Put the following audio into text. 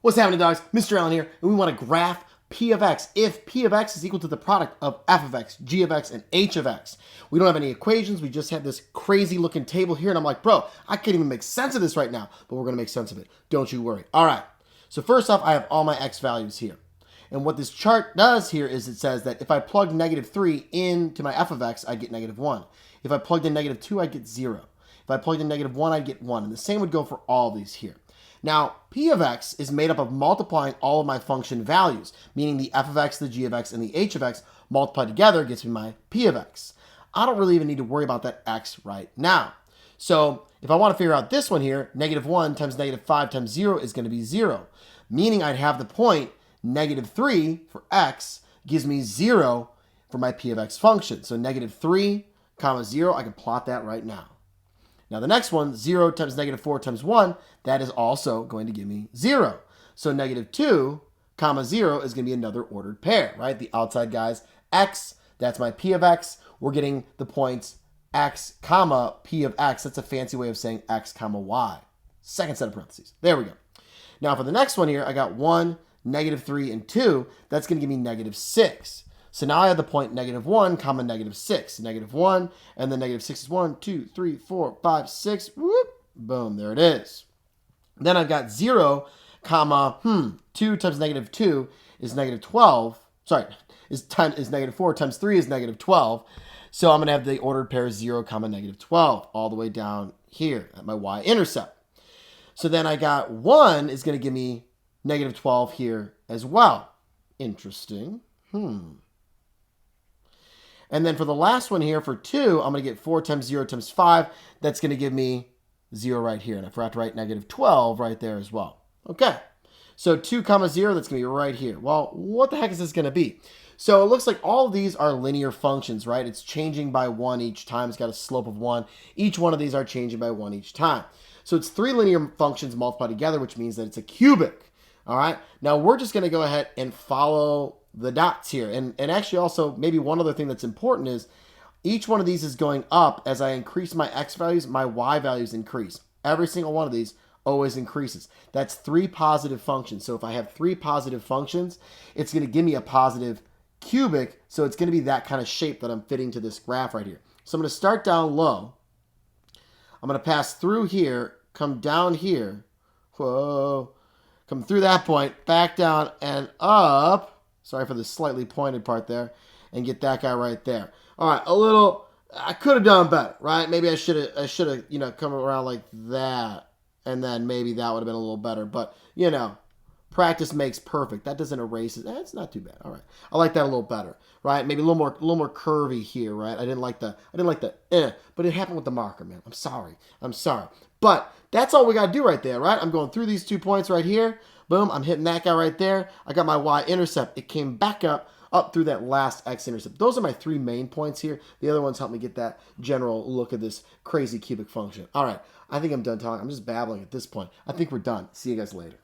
What's happening, dogs? Mr. Allen here, and we want to graph P of x if P of x is equal to the product of f of x, g of x, and h of x. We don't have any equations. We just have this crazy looking table here, and I'm like, bro, I can't even make sense of this right now, but we're going to make sense of it. Don't you worry. All right. So first off, I have all my x values here. And what this chart does here is it says that if I plug -3 into my f of x, I get -1. If I plugged in -2, I get 0. If I plugged in -1, I'd get 1. And the same would go for all these here. Now, P of x is made up of multiplying all of my function values, meaning the f of x, the g of x, and the h of x multiplied together gets me my P of x. I don't really even need to worry about that x right now. So if I want to figure out this one here, -1 times -5 times 0 is going to be 0, meaning I'd have the point -3 for x gives me 0 for my P of x function. So -3, 0, I can plot that right now. Now the next one, 0 times -4 times 1, that is also going to give me 0. So -2, 0 is going to be another ordered pair, right? The outside guy's x, that's my P of x. We're getting the points x, P of x. That's a fancy way of saying x, y. Second set of parentheses. There we go. Now for the next one here, I got 1, -3, and 2. That's going to give me -6. So now I have the point -1, -6. -1, and then -6 is 1, 2, 3, 4, 5, 6. Whoop, boom, there it is. Then I've got 0, 2 times -2 is -12. Sorry, is -4 times 3 is -12. So I'm going to have the ordered pair 0, -12 all the way down here at my y-intercept. So then I got 1 is going to give me -12 here as well. Interesting. And then for the last one here, for 2, I'm going to get 4 times 0 times 5. That's going to give me 0 right here. And I forgot to write -12 right there as well. Okay. So 2, 0, that's going to be right here. Well, what the heck is this going to be? So it looks like all of these are linear functions, right? It's changing by 1 each time. It's got a slope of 1. Each one of these are changing by 1 each time. So it's 3 linear functions multiplied together, which means that it's a cubic. All right. Now we're just going to go ahead and follow the dots here. And actually also maybe one other thing that's important is each one of these is going up. As I increase my x values, my y values increase. Every single one of these always increases. That's 3 positive functions. So if I have 3 positive functions, it's going to give me a positive cubic. So it's going to be that kind of shape that I'm fitting to this graph right here. So I'm going to start down low. I'm going to pass through here, come down here. Whoa. Come through that point, back down and up. Sorry for the slightly pointed part there. And get that guy right there. All right, I could have done better, right? Maybe I should have, come around like that. And then maybe that would have been a little better. But, practice makes perfect. That doesn't erase it. It's not too bad. All right. I like that a little better, right? Maybe a little more curvy here, right? I didn't like the but it happened with the marker, man. I'm sorry. But that's all we got to do right there, right? I'm going through these 2 points right here. Boom, I'm hitting that guy right there. I got my y-intercept. It came back up through that last x-intercept. Those are my 3 main points here. The other ones help me get that general look at this crazy cubic function. All right, I think I'm done talking. I'm just babbling at this point. I think we're done. See you guys later.